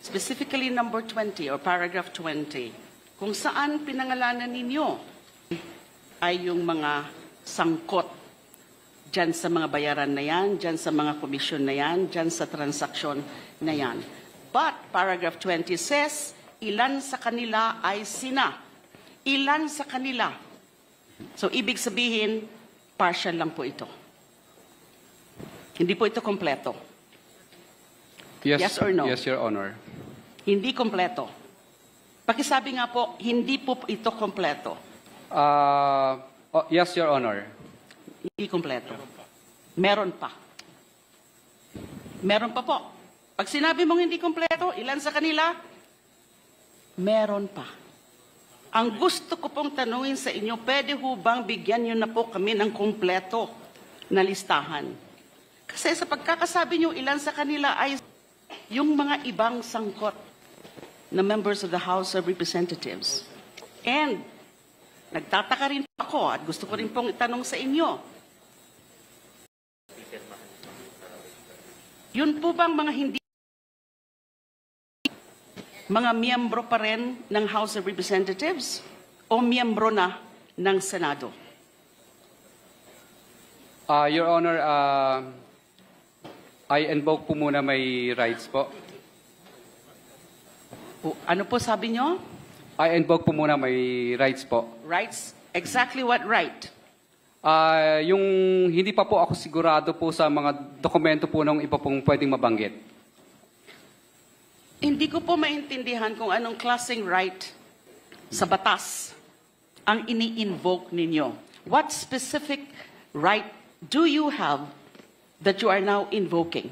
specifically number 20 or paragraph 20, kung saan pinangalanan ninyo ay yung mga sangkot dyan sa mga bayaran na yan, dyan sa mga komisyon na yan, dyan sa transaksyon na yan. But paragraph 20 says, ilan sa kanila ay sina. Ilan sa kanila. So ibig sabihin, partial lang po ito. Hindi po ito kompleto. Yes or no? Yes, Your Honor. Hindi kompleto. Pakisabi nga po, hindi po ito kompleto. Yes, Your Honor. Hindi kompleto. Meron pa. Meron pa po. Pag sinabi mong hindi kompleto, ilan sa kanila? Meron pa. Ang gusto ko pong tanungin sa inyo, pwede ho bang bigyan nyo na po kami ng kompleto na listahan? Kasi sa pagkakasabi nyo, ilan sa kanila ay yung mga ibang sangkot na members of the House of Representatives. And nagtataka rin ako at gusto ko rin pong itanong sa inyo, yun po bang mga hindi mga miyembro pa rin ng House of Representatives o miyembro na ng Senado? Your Honor, I invoke po muna may rights po. Ano po sabi nyo? I invoke po muna may rights po. Rights? Exactly what right? Yung hindi pa po ako sigurado po sa mga dokumento po ng iba pong pwedeng mabanggit. Hindi ko po maintindihan kung anong klaseng right sa batas ang ini-invoke ninyo. What specific right do you have that you are now invoking?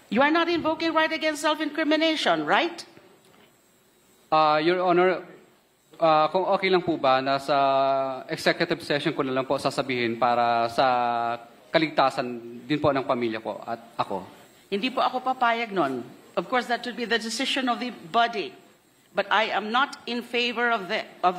You are not invoking right against self-incrimination, right? Your Honor, kung okay lang po ba, nasa executive session ko na lang po sasabihin para sa kaligtasan din po ng pamilya ko at ako. Hindi po ako papayag nun. Of course, that would be the decision of the body. But I am not in favor of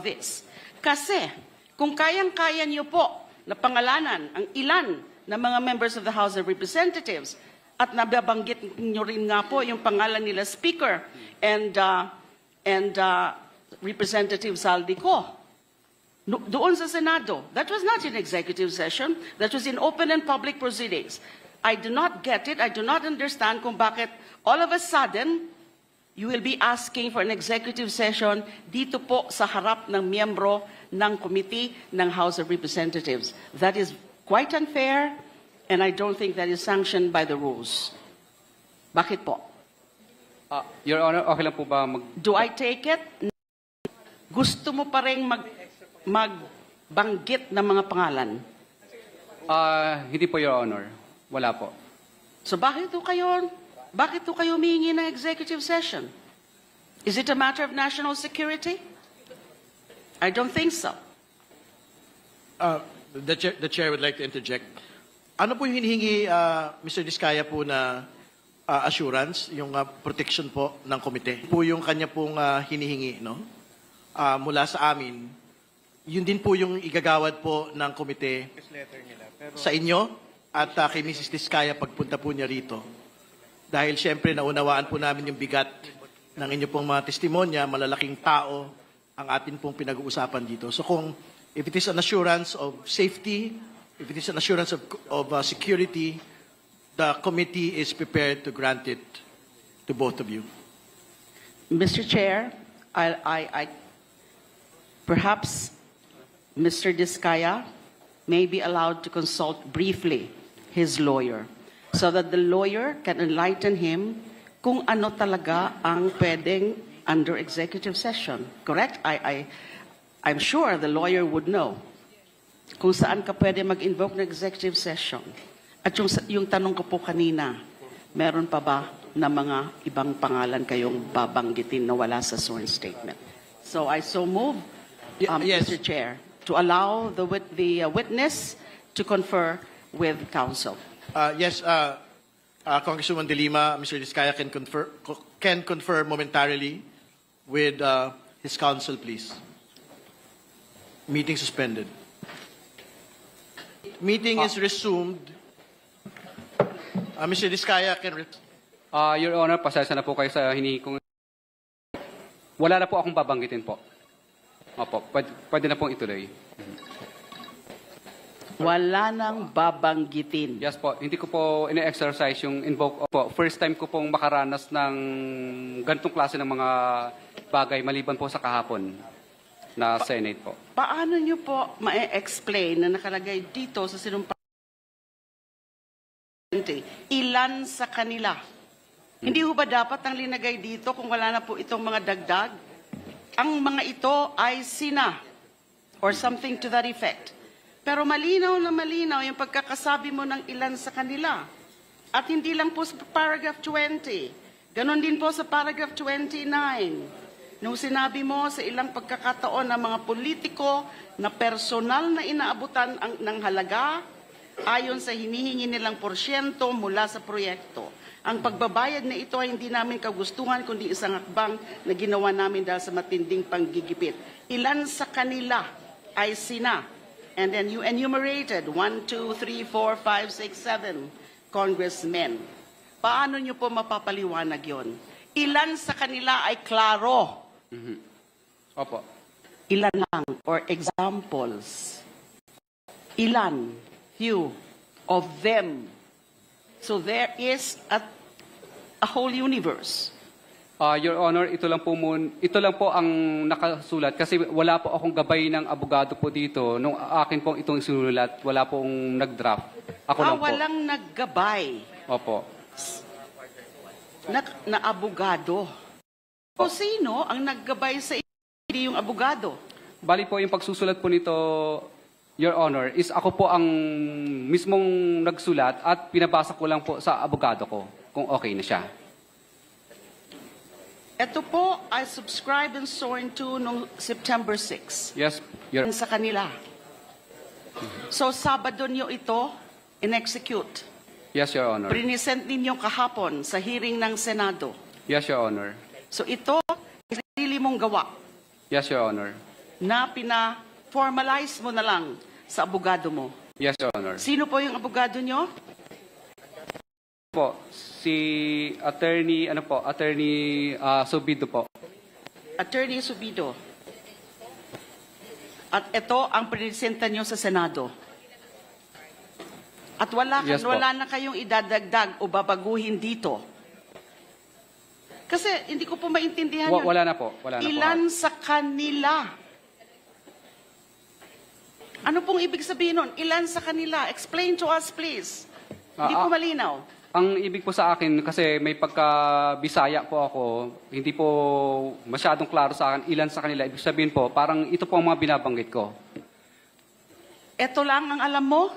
this. Kasi, kung kayang-kaya niyo po na pangalanan ang ilan na mga members of the House of Representatives at nababanggit niyo rin nga po yung pangalan nila Speaker and Representative Saldico. Doon sa Senado, that was not in executive session, that was in open and public proceedings. I do not get it, I do not understand kung bakit all of a sudden, you will be asking for an executive session dito po sa harap ng miyembro ng committee ng House of Representatives. That is quite unfair, and I don't think that is sanctioned by the rules. Bakit po? Your Honor, okay lang po ba Do I take it? Gusto mo pa rin magbanggit ng mga pangalan? Hindi po, Your Honor. Wala po. So bakit po kayo humingi ng executive session? Is it a matter of national security? I don't think so. The chair would like to interject. Ano po yung hinihingi, Mr. Diskaya po na assurance, yung protection po ng komite? Po yung kanya pong hinihingi, no? Mula sa amin, yun din po yung igagawad po ng komite sa inyo at kay Mrs. Diskaya pagpunta po niya rito. Dahil siyempre naunawaan po namin yung bigat ng inyo pong mga testimonya, malalaking tao ang atin pong pinag-uusapan dito. So kung if it is an assurance of safety, if it is an assurance of security, the committee is prepared to grant it to both of you. Mr. Chair, perhaps Mr. Diskaya may be allowed to consult briefly his lawyer so that the lawyer can enlighten him kung ano talaga ang pwedeng under executive session. Correct? I'm sure the lawyer would know kung saan ka pwede mag-invoke ng executive session. At yung tanong ko po kanina, meron pa ba na mga ibang pangalan kayong babanggitin na wala sa sworn statement? So I so move, Yes. Mr. Chair, to allow the witness to confer with counsel. Yes, Congresswoman De Lima, Mr. Diskaya can confer momentarily with his counsel, please. Meeting suspended. Meeting is resumed. Mr. Diskaya can Your Honor, pasensya na po kayo sa hinihingi kong... Wala na po akong babanggitin po. Opo, pwede na pong ituloy. Wala nang babanggitin. Yes po, hindi ko po ine-exercise yung invoke. Opo, first time ko pong makaranas ng ganitong klase ng mga bagay maliban po sa kahapon na Senate po. Paano nyo po ma-explain na nakalagay dito sa sinumpang ilan sa kanila? Hindi ho ba dapat ang linagay dito kung wala na po itong mga dagdag? Ang mga ito ay sina or something to that effect. Pero malinaw na malinaw yung pagkakasabi mo ng ilan sa kanila. At hindi lang po sa paragraph 20. Ganon din po sa paragraph 29. Nung sinabi mo sa ilang pagkakataon ng mga politiko na personal na inaabutan ng halaga ayon sa hinihingi nilang porsyento mula sa proyekto. Ang pagbabayad na ito ay hindi namin kagustuhan kundi isang hakbang na ginawa namin dahil sa matinding panggigipit. Ilan sa kanila ay sina? And then you enumerated 1, 2, 3, 4, 5, 6, 7 congressmen. Paano nyo po mapapaliwanag yon? Ilan sa kanila ay klaro? Opo. Ilan lang or examples? Ilan? Few of them. So there is a whole universe. Your Honor, ito lang po ang nakasulat kasi wala po akong gabay ng abogado po dito. Nung akin pong itong isinulat, wala pong nag-draft. Ako lang po. Walang naggabay Opo. na abogado. O sino ang naggabay sa hindi yung abogado? Bali po yung pagsusulat po nito, Your Honor, is ako po ang mismong nagsulat at pinabasa ko lang po sa abogado ko kung okay na siya. Ito po ay subscribed and sworn to noong September 6. Yes, Your Sa kanila. So Sabado nyo ito in-execute. Yes, Your Honor. Prinisent ninyo kahapon sa hearing ng Senado. Yes, Your Honor. So ito, sarili mong gawa Yes, Your Honor. na pina-formalize mo na lang sa abogado mo. Yes, Your Honor. Sino po yung abogado nyo? Po, si Attorney Subido po. Attorney Subido. At ito ang prinisenta nyo sa Senado. At Yes po. wala na kayong idadagdag o babaguhin dito. Kasi hindi ko po maintindihan yun. Wala na po. Wala na Ilan po. sa kanila? Ano pong ibig sabihin nun? Ilan sa kanila? Explain to us, please. Hindi po malinaw. Ang ibig po sa akin, kasi may pagka-Bisaya po ako, hindi po masyadong klaro sa akin ilan sa kanila. Ibig sabihin po, parang ito po ang mga binabanggit ko. Ito lang ang alam mo?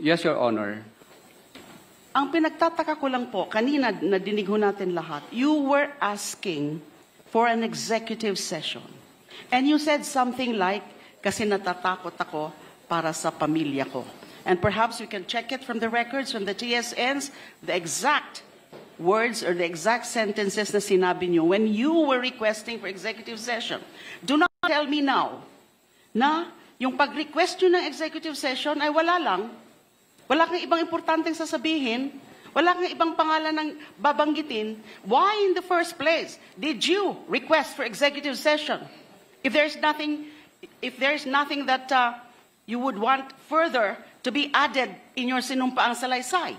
Yes, Your Honor. Ang pinagtataka ko lang po, kanina nadinig ho natin lahat, you were asking for an executive session. And you said something like, kasi natatakot ako para sa pamilya ko. And perhaps we can check it from the records, from the TSNs, the exact words or the exact sentences na sinabi nyo when you were requesting for executive session. Do not tell me now na yung pag-request nyo ng executive session ay wala lang. Wala kang ibang importanteng sasabihin. Wala kang ibang pangalan ng babanggitin. Why in the first place did you request for executive session? If there's nothing that you would want further to be added in your sinumpaang salaysay.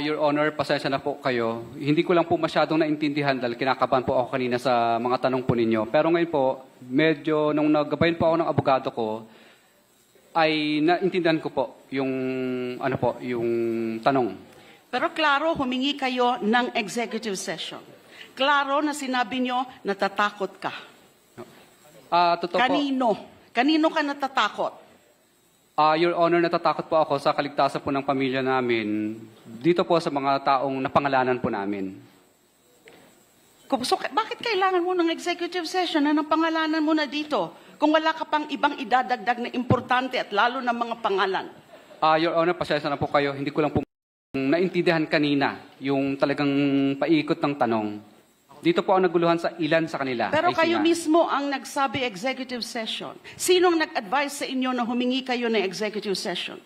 Your Honor, pasensya na po kayo. Hindi ko lang po masyadong naintindihan dahil kinakabahan po ako kanina sa mga tanong po ninyo. Pero ngayon po, medyo nung naggabayan po ako ng abogado ko, ay naintindihan ko po yung yung tanong. Pero klaro, humingi kayo ng executive session. Klaro na sinabi nyo, natatakot ka. Totoo po. Kanino? Kanino ka natatakot? Your Honor, natatakot po ako sa kaligtasan po ng pamilya namin. Dito po sa mga taong napangalanan po namin. So, bakit kailangan mo ng executive session na ng pangalanan mo na dito? Kung wala ka pang ibang idadagdag na importante at lalo ng mga pangalan. Your Honor, pasensya na po kayo. Hindi ko lang po naintindihan kanina yung talagang paikot ng tanong. Dito po ang naguluhan sa ilan sa kanila. Pero ay kayo sina. mismo ang nagsabi executive session. Sinong nag-advise sa inyo na humingi kayo ng executive session?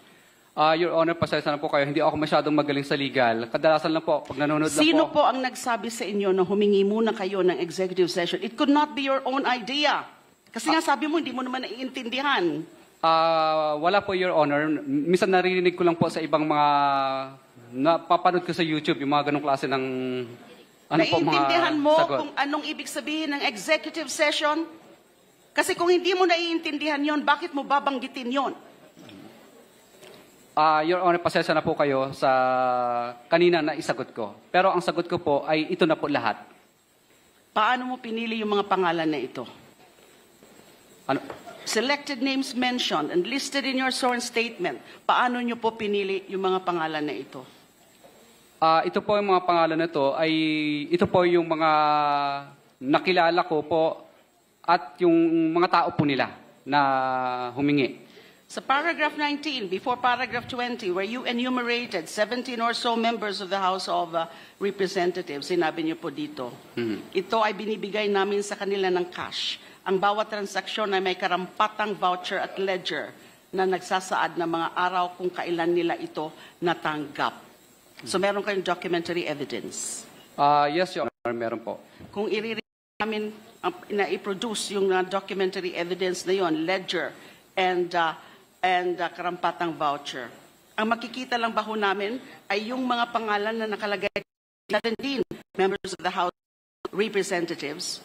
Your Honor, pasensya na po kayo. Hindi ako masyadong magaling sa legal. Kadalasan lang po, pag nanonood lang Sino po. po ang nagsabi sa inyo na humingi muna kayo ng executive session? It could not be your own idea. Kasi nga sabi mo, hindi mo naman naiintindihan. Wala po, Your Honor. Minsan naririnig ko lang po sa ibang mga napapanood ko sa YouTube, yung mga ganong klase ng Naiintindihan mo sagot. kung anong ibig sabihin ng executive session? Kasi kung hindi mo naiintindihan yon, bakit mo babanggitin yon? Your Honor, pasensya na po kayo sa kanina na isagot ko. Pero ang sagot ko po ay ito na po lahat. Paano mo pinili yung mga pangalan na ito? Ano? Selected names mentioned and listed in your sworn statement. Paano nyo po pinili yung mga pangalan na ito? Ito po yung mga pangalan na ito ay ito po yung mga nakilala ko po at yung mga tao po nila na humingi. Sa paragraph 19, before paragraph 20, where you enumerated 17 or so members of the House of Representatives, sinabi niyo po dito, ito ay binibigay namin sa kanila ng cash. Ang bawat transaksyon ay may karampatang voucher at ledger na nagsasaad ng mga araw kung kailan nila ito natanggap. So meron kayong documentary evidence. Yes, Your Honor, meron po. Kung namin na i-produce yung documentary evidence na yon, ledger and karampatang voucher. Ang makikita lang ba ho namin ay yung mga pangalan na nakalagay natin din, members of the House Representatives.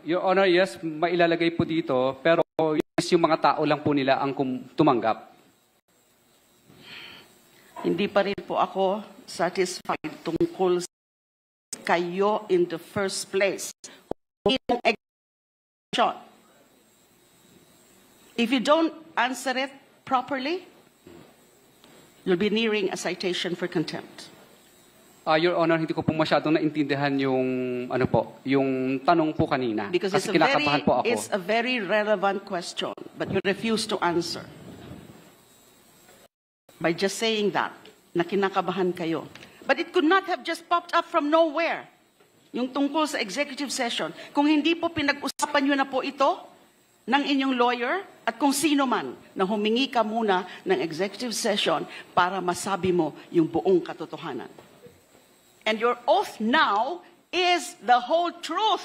Your Honor, yes, mailalagay po dito, pero yes, yung mga tao lang po nila ang tumanggap. Hindi pa rin po ako satisfied tungkol sa kayo in the first place. If you don't answer it properly, you'll be nearing a citation for contempt. Your Honor, hindi ko po masyadong naintindihan yung yung tanong po kanina. Because kasi kinakabahan po ako. it's a very relevant question, but you refuse to answer. By just saying that, na kinakabahan kayo. But it could not have just popped up from nowhere. Yung tungkol sa executive session. Kung hindi po pinag-usapan nyo na po ito ng inyong lawyer at kung sino man na humingi ka muna ng executive session para masabi mo yung buong katotohanan. And your oath now is the whole truth.